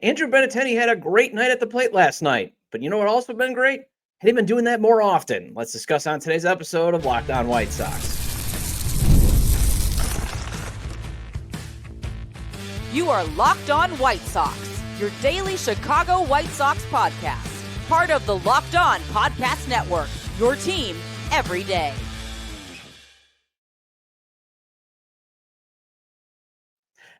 Andrew Benintendi had a great night at the plate last night. But you know what also been great? Had he been doing that more often? Let's discuss on today's episode of Locked On White Sox. You are Locked On White Sox, your daily Chicago White Sox podcast. Part of the Locked On Podcast Network, your team every day.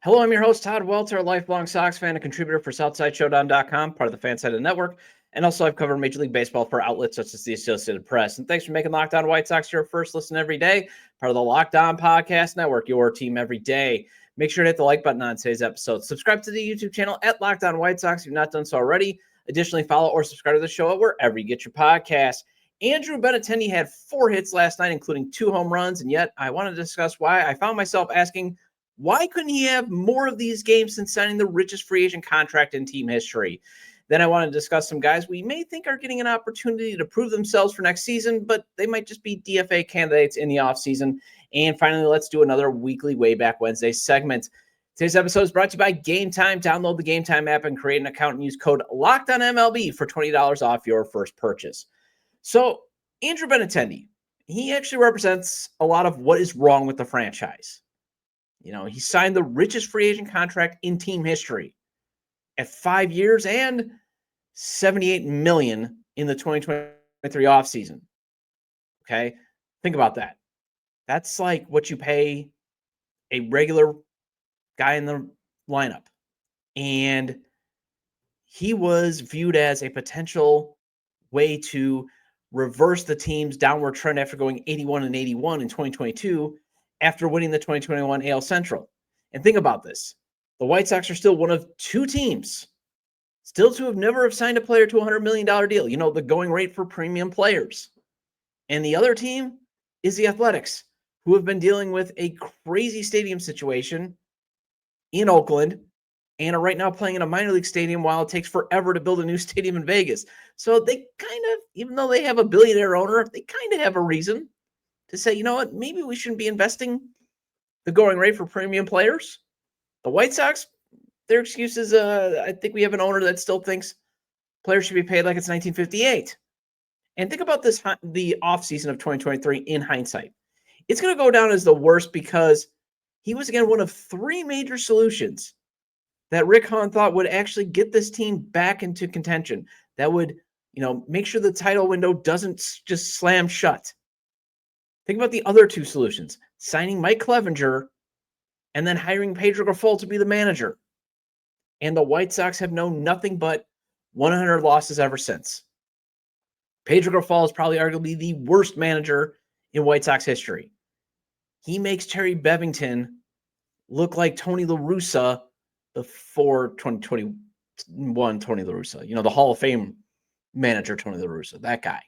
Hello, I'm your host, Todd Welter, a lifelong Sox fan and contributor for SouthsideShowdown.com, part of the Fansided Network. And also, I've covered Major League Baseball for outlets such as the Associated Press. And thanks for making Locked On White Sox your first listen every day, part of the Locked On Podcast Network, your team every day. Make sure to hit the like button on today's episode. Subscribe to the YouTube channel at Locked On White Sox if you've not done so already. Additionally, follow or subscribe to the show at wherever you get your podcasts. Andrew Benintendi had 4 hits last night, including 2 home runs. And yet, I want to discuss why I found myself asking, why couldn't he have more of these games since signing the richest free agent contract in team history? Then I want to discuss some guys we may think are getting an opportunity to prove themselves for next season, but they might just be DFA candidates in the offseason. And finally, let's do another weekly Way Back Wednesday segment. Today's episode is brought to you by Game Time. Download the Game Time app and create an account and use code LOCKEDONMLB for $20 off your first purchase. So Andrew Benintendi, he actually represents a lot of what is wrong with the franchise. You know, he signed the richest free agent contract in team history at 5 years and $78 million in the 2023 offseason. Okay, think about that. That's like what you pay a regular guy in the lineup. And he was viewed as a potential way to reverse the team's downward trend after going 81-81 in 2022 after winning the 2021 AL Central. And think about this. The White Sox are still one of 2 teams still to have never signed a player to a $100 million deal. You know, the going rate for premium players. And the other team is the Athletics, who have been dealing with a crazy stadium situation in Oakland and are right now playing in a minor league stadium while it takes forever to build a new stadium in Vegas. So they kind of, even though they have a billionaire owner, they kind of have a reason to say, you know what, maybe we shouldn't be investing the going rate for premium players. The White Sox, their excuse is, I think we have an owner that still thinks players should be paid like it's 1958. And think about this, the offseason of 2023 in hindsight. It's going to go down as the worst because he was, again, one of 3 major solutions that Rick Hahn thought would actually get this team back into contention, that would, you know, make sure the title window doesn't just slam shut. Think about the other 2 solutions, signing Mike Clevenger and then hiring Pedro Grifol to be the manager. And the White Sox have known nothing but 100 losses ever since. Pedro Grifol is probably arguably the worst manager in White Sox history. He makes Terry Bevington look like Tony La Russa before 2021 Tony La Russa. You know, the Hall of Fame manager Tony La Russa, that guy.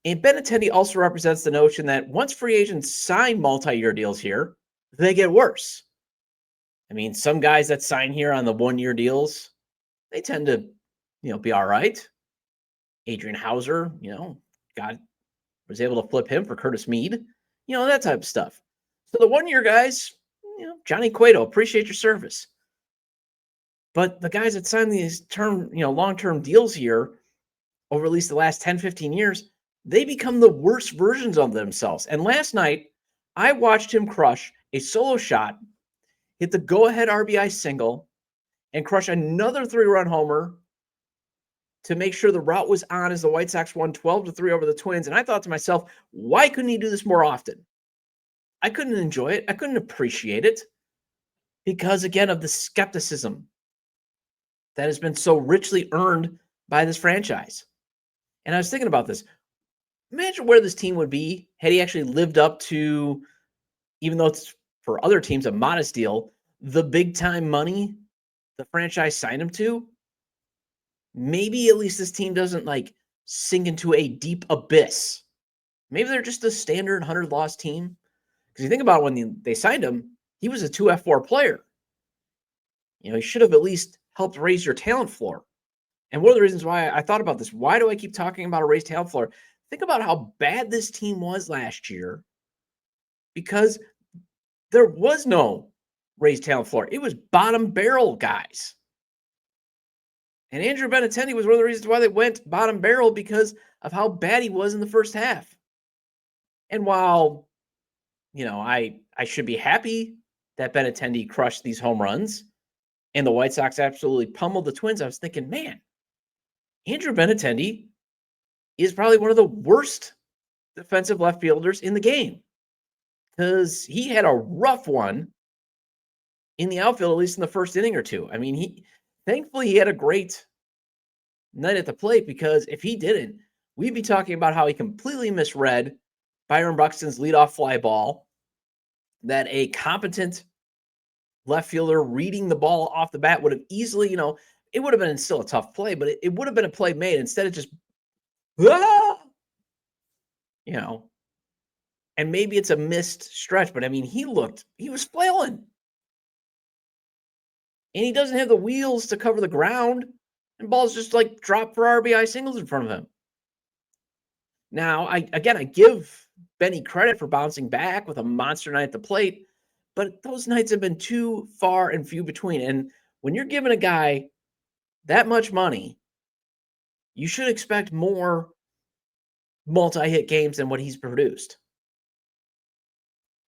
And Benintendi also represents the notion that once free agents sign multi-year deals here, they get worse. I mean, some guys that sign here on the 1-year deals, they tend to, you know, be all right. Adrian Hauser, you know, God was able to flip him for Curtis Mead, you know, that type of stuff. So the 1-year guys, you know, Johnny Cueto, appreciate your service. But the guys that sign these long-term deals here over at least the last 10, 15 years, they become the worst versions of themselves. And last night, I watched him crush a solo shot, hit the go-ahead RBI single, and crush another 3-run homer to make sure the route was on as the White Sox won 12-3 over the Twins. And I thought to myself, why couldn't he do this more often? I couldn't enjoy it. I couldn't appreciate it because, again, of the skepticism that has been so richly earned by this franchise. And I was thinking about this. Imagine where this team would be had he actually lived up to, even though it's for other teams a modest deal, the big-time money the franchise signed him to. Maybe at least this team doesn't like sink into a deep abyss. Maybe they're just a standard 100-loss team. Because you think about when they signed him, he was a 2F4 player. You know, he should have at least helped raise your talent floor. And one of the reasons why I thought about this, why do I keep talking about a raised talent floor? Think about how bad this team was last year because there was no raised talent floor. It was bottom barrel guys. And Andrew Benintendi was one of the reasons why they went bottom barrel, because of how bad he was in the first half. And while, I should be happy that Benintendi crushed these home runs and the White Sox absolutely pummeled the Twins, I was thinking, man, Andrew Benintendi is probably one of the worst defensive left fielders in the game, because he had a rough one in the outfield, at least in the first inning or two. I mean, thankfully he had a great night at the plate, because if he didn't, we'd be talking about how he completely misread Byron Buxton's leadoff fly ball, that a competent left fielder reading the ball off the bat would have easily, it would have been still a tough play, but it would have been a play made. Instead of just, and maybe it's a missed stretch, but I mean, he was flailing. And he doesn't have the wheels to cover the ground, and balls just like drop for RBI singles in front of him. Now, I give Benny credit for bouncing back with a monster night at the plate, but those nights have been too far and few between. And when you're giving a guy that much money, you should expect more multi-hit games than what he's produced.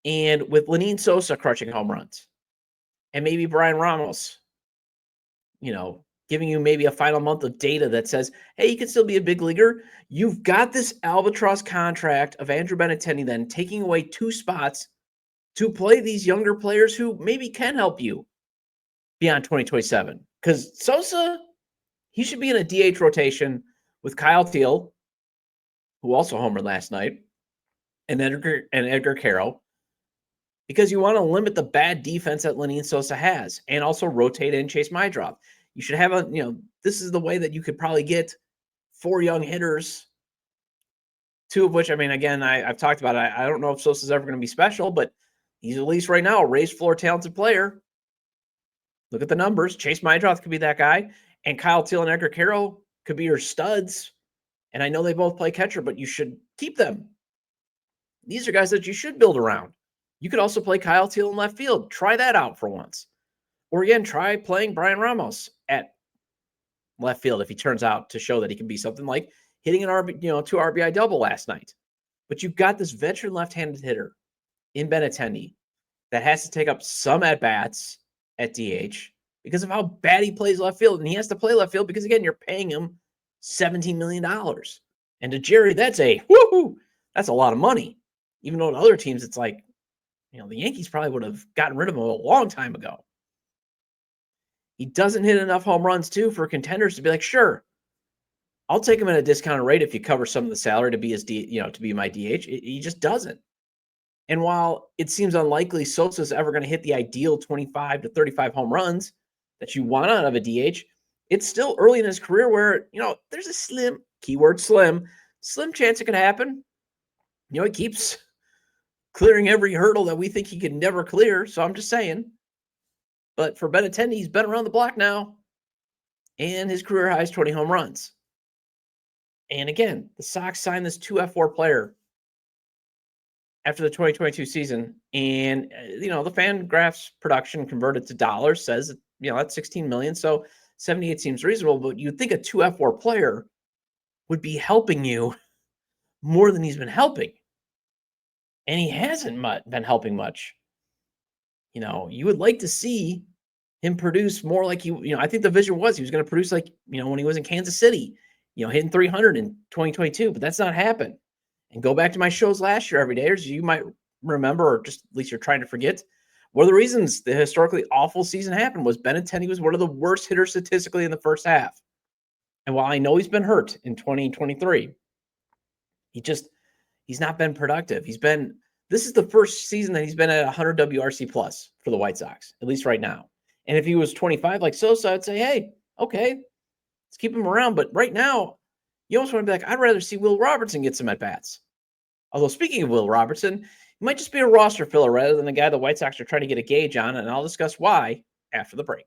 And with Lenyn Sosa crushing home runs, and maybe Brian Ramos, giving you maybe a final month of data that says, hey, you can still be a big leaguer. You've got this albatross contract of Andrew Benintendi then taking away 2 spots to play these younger players who maybe can help you beyond 2027. Because Sosa, he should be in a DH rotation with Kyle Teal, who also homered last night, and Edgar Carroll, because you want to limit the bad defense that Lenyn Sosa has, and also rotate in Chase Mydrop. You should have this is the way that you could probably get 4 young hitters, 2 of which, I mean, again, I've talked about it. I don't know if Sosa's ever going to be special, but he's at least right now a raised floor talented player. Look at the numbers. Chase Mydrop could be that guy, and Kyle Teal and Edgar Carroll could be your studs. And I know they both play catcher, but you should keep them. These are guys that you should build around. You could also play Kyle Teal in left field. Try that out for once. Or again, try playing Brian Ramos at left field if he turns out to show that he can be something, like hitting an 2 RBI double last night. But you've got this veteran left-handed hitter in Benintendi that has to take up some at-bats at DH because of how bad he plays left field. And he has to play left field because, again, you're paying him $17 million. And to Jerry, that's a lot of money. Even though to other teams, it's like, the Yankees probably would have gotten rid of him a long time ago. He doesn't hit enough home runs, too, for contenders to be like, sure, I'll take him at a discounted rate if you cover some of the salary to be his to be my DH. He just doesn't. And while it seems unlikely Sosa's ever going to hit the ideal 25 to 35 home runs that you want out of a DH, it's still early in his career where, there's a slim chance it could happen. He keeps clearing every hurdle that we think he could never clear. So I'm just saying. But for Benintendi, he's been around the block now, and his career high is 20 home runs. And again, the Sox signed this 2 F4 player after the 2022 season, and the FanGraphs production converted to dollars says that's $16 million, so 78 seems reasonable. But you'd think a 2 F4 player would be helping you more than he's been helping, and he hasn't been helping much. You would like to see him produce more like I think the vision was he was going to produce like, when he was in Kansas City, hitting 300 in 2022, but that's not happened. And go back to my shows last year, Everydayers, you might remember, or just at least you're trying to forget, one of the reasons the historically awful season happened was Benintendi was one of the worst hitters statistically in the first half. And while I know he's been hurt in 2023, he's not been productive. This is the first season that he's been at 100 WRC plus for the White Sox, at least right now. And if he was 25 like Sosa, I'd say, hey, okay, let's keep him around. But right now, you almost want to be like, I'd rather see Will Robertson get some at-bats. Although speaking of Will Robertson, he might just be a roster filler rather than a guy the White Sox are trying to get a gauge on, and I'll discuss why after the break.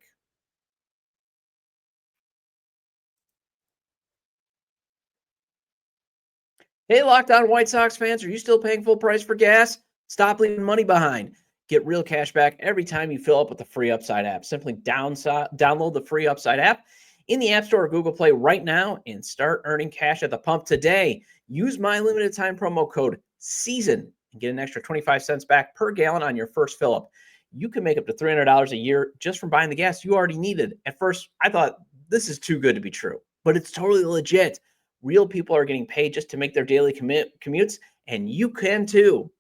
Hey, Locked On White Sox fans, are you still paying full price for gas? Stop leaving money behind. Get real cash back every time you fill up with the free Upside app. Simply download the free Upside app in the App Store or Google Play right now and start earning cash at the pump today. Use my limited time promo code SEASON and get an extra 25 cents back per gallon on your first fill up. You can make up to $300 a year just from buying the gas you already needed. At first, I thought this is too good to be true, but it's totally legit. Real people are getting paid just to make their daily commutes, and you can too.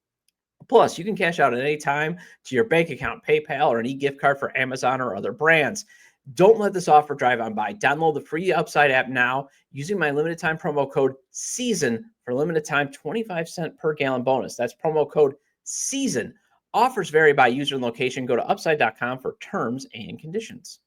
Plus, you can cash out at any time to your bank account, PayPal, or an e-gift card for Amazon or other brands. Don't let this offer drive on by. Download the free Upside app now using my limited time promo code SEASON for limited time 25 cent per gallon bonus. That's promo code SEASON. Offers vary by user and location. Go to upside.com for terms and conditions.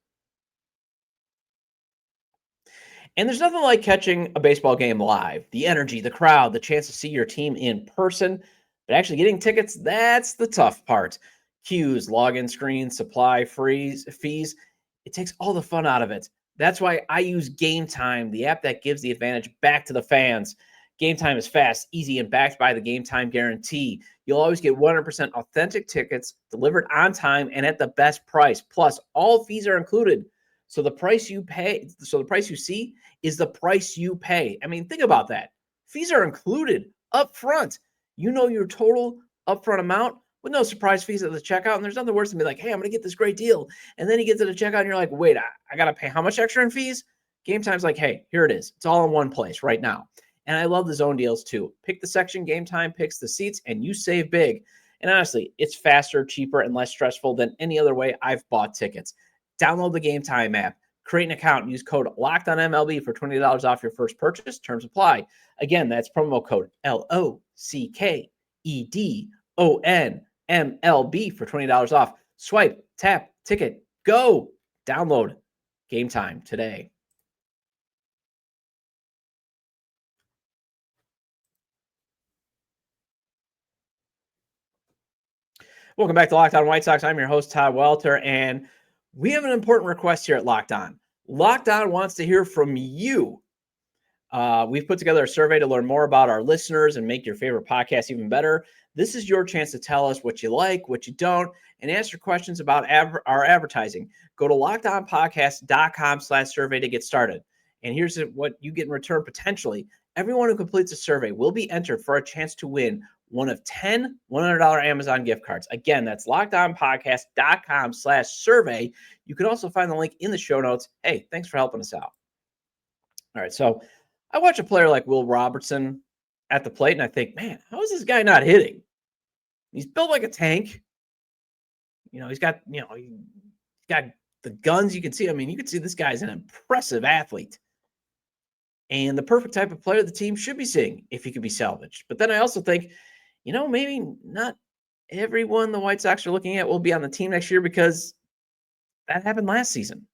And there's nothing like catching a baseball game live. The energy, the crowd, the chance to see your team in person. But actually getting tickets, that's the tough part. Queues, login screens, supply fees. It takes all the fun out of it. That's why I use Game Time, the app that gives the advantage back to the fans. Game Time is fast, easy, and backed by the Game Time guarantee. You'll always get 100% authentic tickets delivered on time and at the best price. Plus, all fees are included. So the price you see is the price you pay. I mean, think about that. Fees are included up front. You know your total upfront amount with no surprise fees at the checkout. And there's nothing worse than be like, hey, I'm going to get this great deal. And then you get to the checkout and you're like, wait, I got to pay how much extra in fees? Game Time's like, hey, here it is. It's all in one place right now. And I love the zone deals too. Pick the section, Game Time picks the seats, and you save big. And honestly, it's faster, cheaper, and less stressful than any other way I've bought tickets. Download the Game Time app, create an account, and use code LOCKEDONMLB for $20 off your first purchase. Terms apply. Again, that's promo code LOCKEDONMLB for $20 off. Swipe, tap, ticket, go. Download Game Time today. Welcome back to Locked On White Sox. I'm your host, Todd Welter, and we have an important request here at Locked On. Locked On wants to hear from you. We've put together a survey to learn more about our listeners and make your favorite podcast even better. This is your chance to tell us what you like, what you don't, and answer questions about our advertising. Go to lockedonpodcast.com/survey to get started. And here's what you get in return potentially. Everyone who completes a survey will be entered for a chance to win one of 10 $100 Amazon gift cards. Again, that's lockedonpodcast.com/survey. You can also find the link in the show notes. Hey, thanks for helping us out. All right, so I watch a player like Will Robertson at the plate, and I think, man, how is this guy not hitting? He's built like a tank. He's got the guns. You can see. I mean, you can see this guy's an impressive athlete. And the perfect type of player the team should be seeing if he could be salvaged. But then I also think, maybe not everyone the White Sox are looking at will be on the team next year because that happened last season.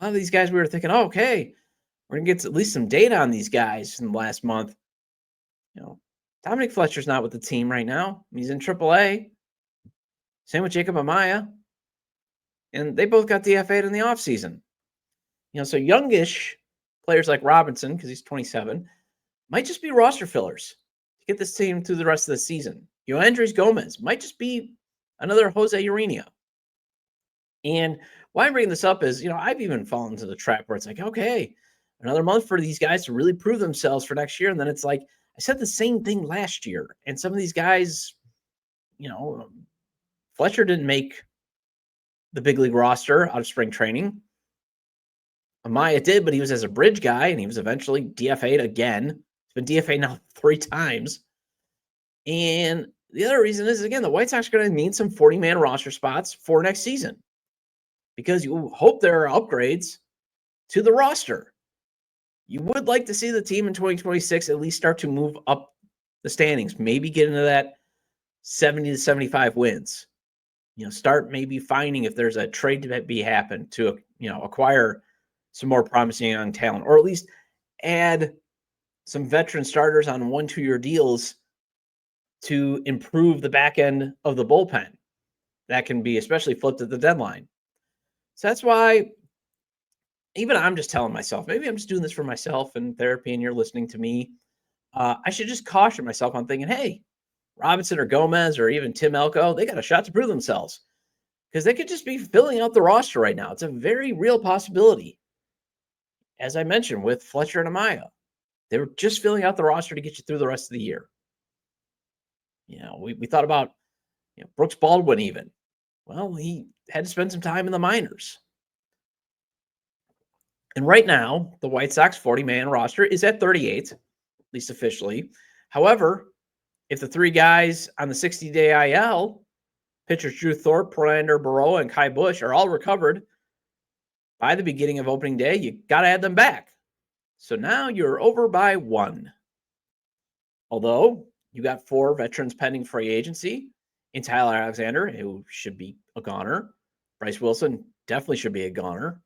A lot of these guys we were thinking, oh, okay, we're going to get at least some data on these guys in the last month. Dominic Fletcher's not with the team right now. He's in AAA. Same with Jacob Amaya. And they both got DFA'd in the offseason. So youngish players like Robinson, because he's 27, might just be roster fillers to get this team through the rest of the season. Andres Gomez might just be another Jose Urena. And why I'm bringing this up is, I've even fallen into the trap where it's like, okay, another month for these guys to really prove themselves for next year. And then it's like, I said the same thing last year. And some of these guys, Fletcher didn't make the big league roster out of spring training. Amaya did, but he was as a bridge guy, and he was eventually DFA'd again. He's been DFA'd now 3 times. And the other reason is, again, the White Sox are going to need some 40-man roster spots for next season because you hope there are upgrades to the roster. You would like to see the team in 2026 at least start to move up the standings, maybe get into that 70 to 75 wins. Start maybe finding if there's a trade to be happened to, acquire some more promising young talent, or at least add some veteran starters on 1-2-year deals to improve the back end of the bullpen. That can be especially flipped at the deadline. So that's why even I'm just telling myself, maybe I'm just doing this for myself in therapy and you're listening to me. I should just caution myself on thinking, hey, Robinson or Gomez or even Tim Elko, they got a shot to prove themselves because they could just be filling out the roster right now. It's a very real possibility. as I mentioned with Fletcher and Amaya, they were just filling out the roster to get you through the rest of the year. We thought about Brooks Baldwin even. Well, he had to spend some time in the minors. And right now, the White Sox 40-man roster is at 38, at least officially. However, if the three guys on the 60-day IL, pitchers Drew Thorpe, Prolander, Baroa, and Kai Bush, are all recovered by the beginning of opening day, you got to add them back. So now you're over by one. Although you got 4 veterans pending free agency in Tyler Alexander, who should be a goner. Bryce Wilson definitely should be a goner.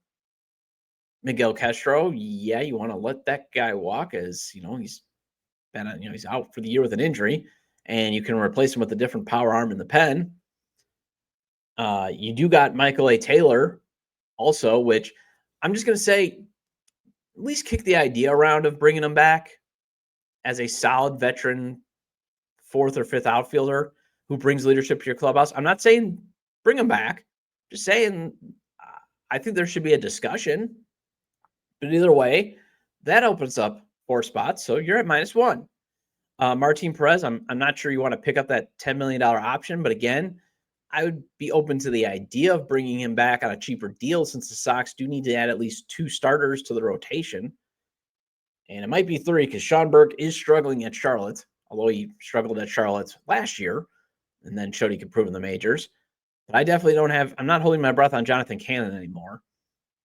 Miguel Castro, yeah, you want to let that guy walk as, he's been, he's out for the year with an injury, and you can replace him with a different power arm in the pen. You do got Michael A. Taylor also, which I'm just going to say, at least kick the idea around of bringing him back as a solid veteran 4th or 5th outfielder who brings leadership to your clubhouse. I'm not saying bring him back. Just saying I think there should be a discussion. But either way, that opens up 4 spots. So you're at -1. Martin Perez, I'm not sure you want to pick up that $10 million option. But again, I would be open to the idea of bringing him back on a cheaper deal since the Sox do need to add at least 2 starters to the rotation. And it might be 3 because Sean Burke is struggling at Charlotte, although he struggled at Charlotte last year and then showed he could prove in the majors. But I definitely I'm not holding my breath on Jonathan Cannon anymore.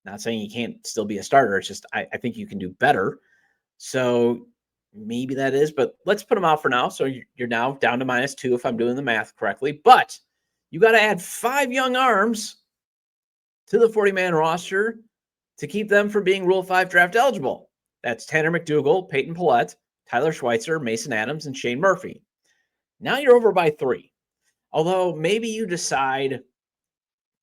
Not saying he can't still be a starter. It's just I think you can do better. So maybe that is, but let's put him out for now. So you're now down to -2 if I'm doing the math correctly. But you got to add 5 young arms to the 40-man roster to keep them from being Rule 5 draft eligible. That's Tanner McDougal, Peyton Pallette, Tyler Schweitzer, Mason Adams, and Shane Murphy. Now you're over by 3. Although maybe you decide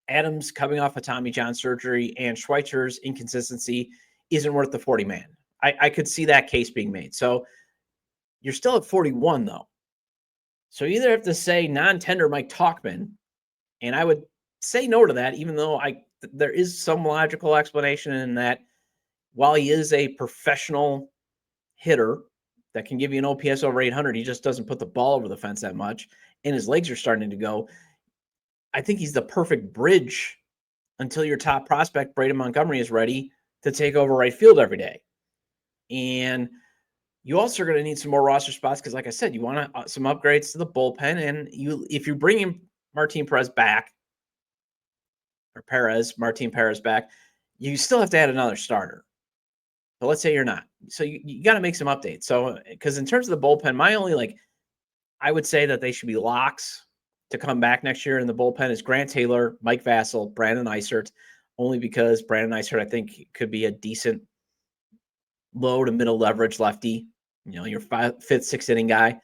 Adams coming off a Tommy John surgery and Schweitzer's inconsistency isn't worth the 40-man. I could see that case being made. So you're still at 41, though. So you either have to say non-tender Mike Tauchman, and I would say no to that, even though there is some logical explanation in that while he is a professional hitter that can give you an OPS over 800, he just doesn't put the ball over the fence that much, and his legs are starting to go. I think he's the perfect bridge until your top prospect, Braden Montgomery, is ready to take over right field every day. And you also are going to need some more roster spots because, like I said, you want some upgrades to the bullpen. And if you bring in Martin Perez back, Martin Perez back, you still have to add another starter. But let's say you're not. So you got to make some updates. So, because in terms of the bullpen, I would say that they should be locks to come back next year in the bullpen is Grant Taylor, Mike Vassell, Brandon Eisert, only because Brandon Eisert, I think, could be a decent low to middle leverage lefty, your 5th, 6th inning guy.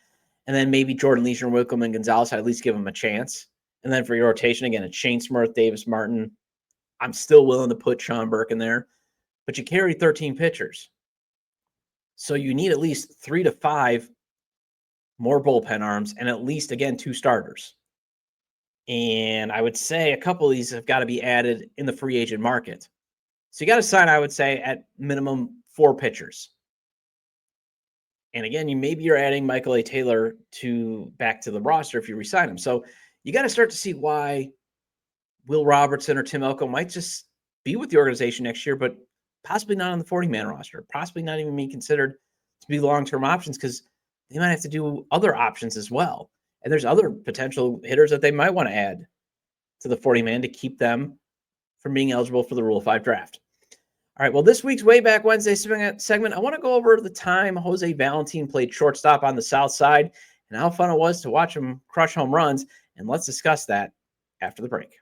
And then maybe Jordan Leisure, Wickelman, Gonzalez, I'd at least give him a chance. And then for your rotation, again, it's Shane Smurth, Davis Martin. I'm still willing to put Sean Burke in there, but you carry 13 pitchers. So you need at least 3 to 5 more bullpen arms and at least, again, 2 starters. And I would say a couple of these have got to be added in the free agent market. So you got to sign, I would say, at minimum 4 pitchers. And again, you're adding Michael A. Taylor back to the roster if you resign him. So you got to start to see why Will Robertson or Tim Elko might just be with the organization next year, but possibly not on the 40-man roster, possibly not even being considered to be long-term options because they might have to do other options as well. And there's other potential hitters that they might want to add to the 40-man to keep them from being eligible for the Rule 5 draft. All right, well, this week's Way Back Wednesday segment, I want to go over the time Jose Valentin played shortstop on the South Side and how fun it was to watch him crush home runs. And let's discuss that after the break.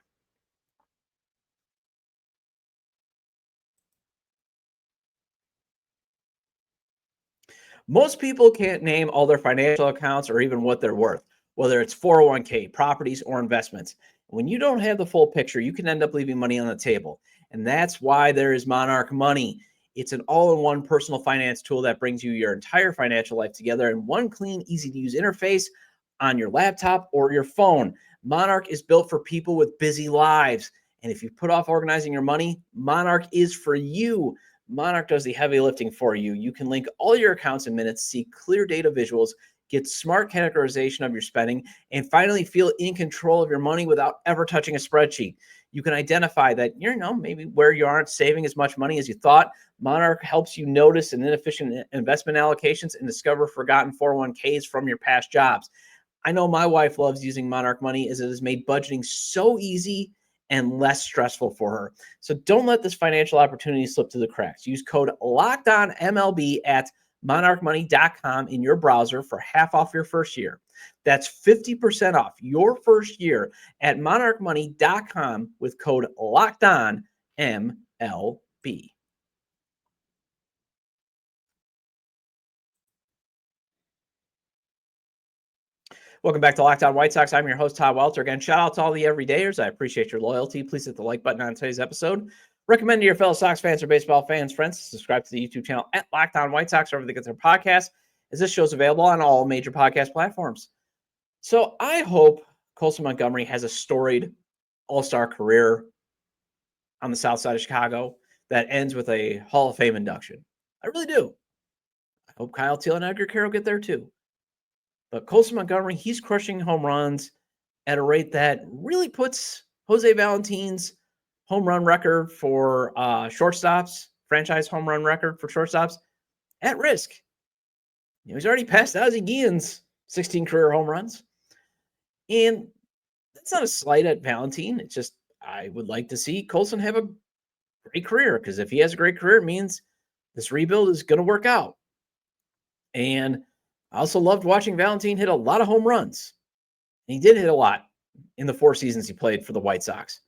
Most people can't name all their financial accounts or even what they're worth, whether it's 401k, properties, or investments. When you don't have the full picture, you can end up leaving money on the table. And that's why there is Monarch Money. It's an all-in-one personal finance tool that brings you your entire financial life together in one clean, easy-to-use interface on your laptop or your phone. Monarch is built for people with busy lives. And if you put off organizing your money, Monarch is for you. Monarch does the heavy lifting for you. You can link all your accounts and minutes, see clear data visuals, get smart categorization of your spending, and finally feel in control of your money without ever touching a spreadsheet. You can identify that, maybe where you aren't saving as much money as you thought. Monarch helps you notice inefficient investment allocations and discover forgotten 401ks from your past jobs. I know my wife loves using Monarch Money as it has made budgeting so easy and less stressful for her. So don't let this financial opportunity slip through the cracks. Use code LOCKEDONMLB at monarchmoney.com in your browser for half off your first year. That's 50% off your first year at monarchmoney.com with code LOCKEDONMLB. Welcome back to Locked On White Sox. I'm your host, Todd Welter. Again, shout out to all the everydayers. I appreciate your loyalty. Please hit the like button on today's episode. Recommend to your fellow Sox fans or baseball fans, friends, to subscribe to the YouTube channel at Locked On White Sox, wherever they get their podcast, as this show is available on all major podcast platforms. So I hope Colson Montgomery has a storied all-star career on the south side of Chicago that ends with a Hall of Fame induction. I really do. I hope Kyle Teel and Edgar Carroll get there too. But Colson Montgomery, he's crushing home runs at a rate that really puts Jose Valentin's home run record for shortstops, franchise home run record for shortstops, at risk. He's already passed Ozzie Guillen's 16 career home runs. And that's not a slight at Valentin. It's just I would like to see Colson have a great career, because if he has a great career, it means this rebuild is going to work out. And I also loved watching Valentin hit a lot of home runs. And he did hit a lot in the 4 seasons he played for the White Sox.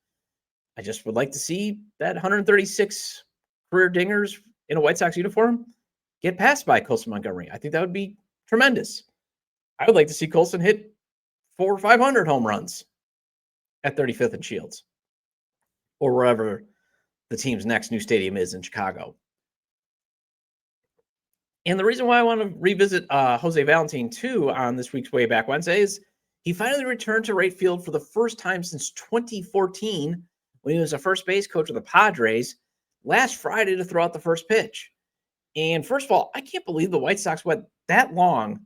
I just would like to see that 136 career dingers in a White Sox uniform get passed by Colson Montgomery. I think that would be tremendous. I would like to see Colson hit 400 or 500 home runs at 35th and Shields, or wherever the team's next new stadium is in Chicago. And the reason why I want to revisit Jose Valentin too on this week's Way Back Wednesday is he finally returned to right field for the first time since 2014, when he was a first base coach of the Padres, last Friday to throw out the first pitch. And first of all, I can't believe the White Sox went that long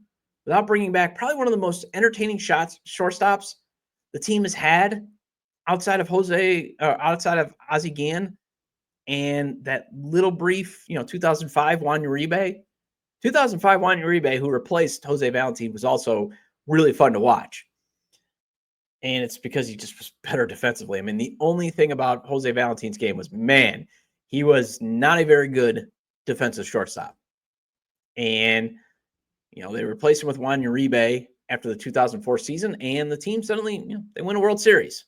without bringing back probably one of the most entertaining shortstops the team has had outside of Ozzie Guillen and that little brief, 2005 Juan Uribe. 2005 Juan Uribe, who replaced Jose Valentin, was also really fun to watch. And it's because he just was better defensively. I mean, the only thing about Jose Valentin's game was, he was not a very good defensive shortstop. And, they replaced him with Juan Uribe after the 2004 season, and the team suddenly, they win a World Series.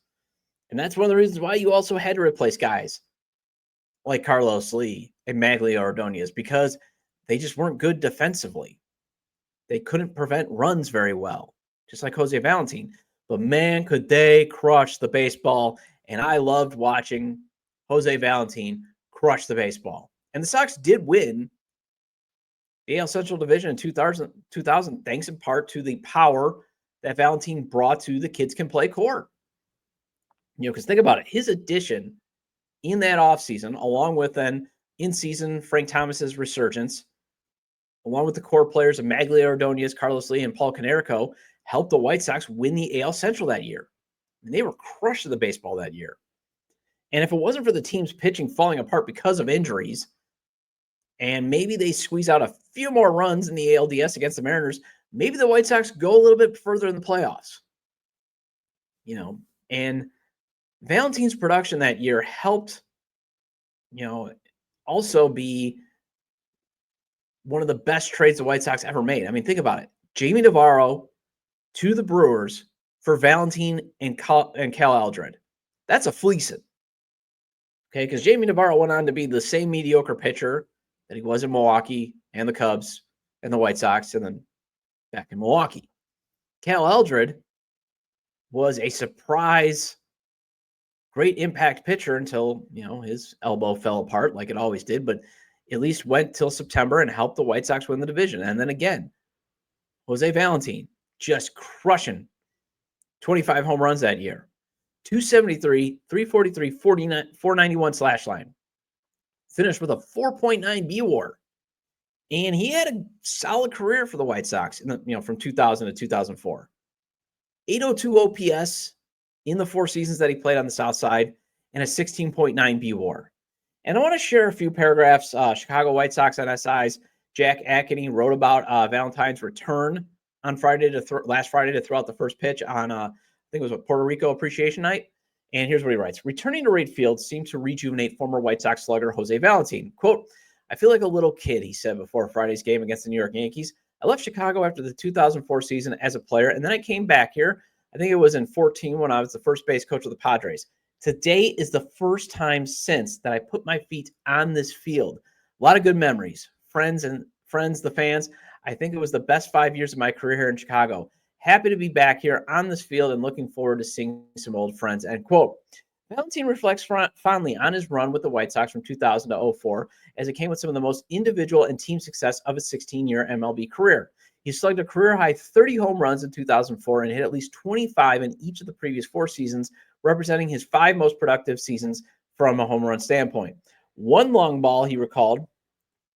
And that's one of the reasons why you also had to replace guys like Carlos Lee and Magglio Ordonez, because they just weren't good defensively. They couldn't prevent runs very well, just like Jose Valentin. But man, could they crush the baseball. And I loved watching Jose Valentin crush the baseball. And the Sox did win the AL Central Division in 2000, thanks in part to the power that Valentin brought to the Kids Can Play core. Because think about it, his addition in that offseason, along with then in-season Frank Thomas's resurgence, along with the core players of Magglio Ordonez, Carlos Lee, and Paul Konerko, helped the White Sox win the AL Central that year. And they were crushed to the baseball that year. And if it wasn't for the team's pitching falling apart because of injuries, and maybe they squeeze out a few more runs in the ALDS against the Mariners, maybe the White Sox go a little bit further in the playoffs. And Valentin's production that year helped, also be one of the best trades the White Sox ever made. I mean, think about it. Jamie Navarro to the Brewers for Valentin and Cal Eldred. That's a fleecing. Okay, because Jamie Navarro went on to be the same mediocre pitcher that he was in Milwaukee and the Cubs and the White Sox, and then back in Milwaukee. Cal Eldred was a surprise, great impact pitcher until, his elbow fell apart like it always did, but at least went till September and helped the White Sox win the division. And then again, Jose Valentin just crushing 25 home runs that year. 273, 343, 49, 491 slash line. finished with a 4.9 B WAR. And he had a solid career for the White Sox from 2000 to 2004. 802 OPS in the 4 seasons that he played on the South Side, and a 16.9 B WAR. And I want to share a few paragraphs. Chicago White Sox NSI's Jack Ackeny wrote about Valentin's return on last Friday to throw out the first pitch on, I think it was Puerto Rico Appreciation Night. And here's what he writes. Returning to right field seemed to rejuvenate former White Sox slugger Jose Valentin. Quote, I feel like a little kid, he said before Friday's game against the New York Yankees. I left Chicago after the 2004 season as a player, and then I came back here. I think it was in 2014 when I was the first base coach of the Padres. Today is the first time since that I put my feet on this field. A lot of good memories. Friends, the fans. I think it was the best 5 years of my career here in Chicago. Happy to be back here on this field and looking forward to seeing some old friends, end quote. Valentin reflects fondly on his run with the White Sox from 2000 to 2004, as it came with some of the most individual and team success of his 16-year MLB career. He slugged a career-high 30 home runs in 2004 and hit at least 25 in each of the previous 4 seasons, representing his 5 most productive seasons from a home run standpoint. One long ball he recalled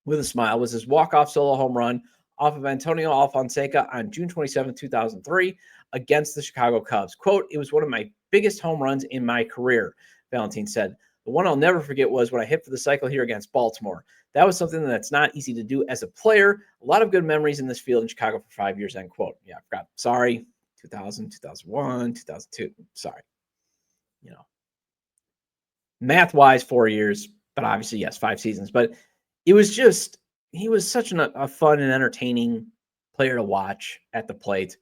with a smile was his walk-off solo home run off of Antonio Alfonseca on June 27, 2003 against the Chicago Cubs. Quote, it was one of my biggest home runs in my career, Valentin said. The one I'll never forget was when I hit for the cycle here against Baltimore. That was something that's not easy to do as a player. A lot of good memories in this field in Chicago for 5 years, end quote. Yeah, I forgot. Sorry. 2000, 2001, 2002. Sorry. Math-wise, 4 years, but obviously, yes, 5 seasons. But it was just, he was such a fun and entertaining player to watch at the plate.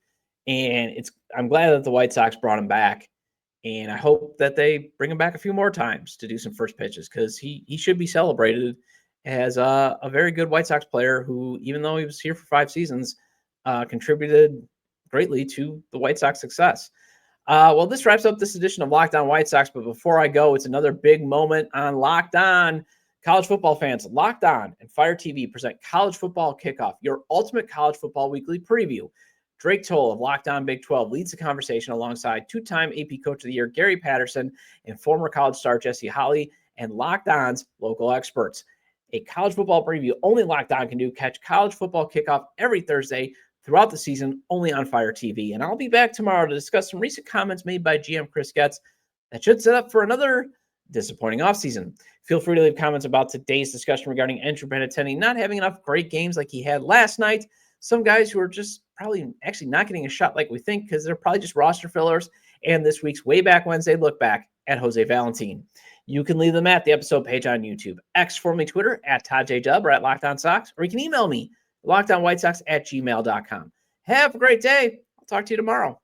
And I'm glad that the White Sox brought him back. And I hope that they bring him back a few more times to do some first pitches, because he should be celebrated as a very good White Sox player who, even though he was here for 5 seasons, contributed greatly to the White Sox success. Well, this wraps up this edition of Locked On White Sox. But before I go, it's another big moment on Locked On. College football fans, Locked On and Fire TV present College Football Kickoff, your ultimate college football weekly preview. Drake Toll of Locked On Big 12 leads the conversation alongside 2-time AP Coach of the Year Gary Patterson and former college star Jesse Holley and Locked On's local experts. A college football preview only Locked On can do. Catch College Football Kickoff every Thursday throughout the season, only on Fire TV. And I'll be back tomorrow to discuss some recent comments made by GM Chris Getz that should set up for another disappointing offseason. Feel free to leave comments about today's discussion regarding Andrew Benintendi not having enough great games like he had last night. Some guys who are just probably actually not getting a shot like we think, because they're probably just roster fillers. And this week's Way Back Wednesday look back at Jose Valentin. You can leave them at the episode page on YouTube, X, formerly Twitter, at Todd J. Dub, or at Locked On Sox, or you can email me, LockedOnWhiteSox@gmail.com. Have a great day. I'll talk to you tomorrow.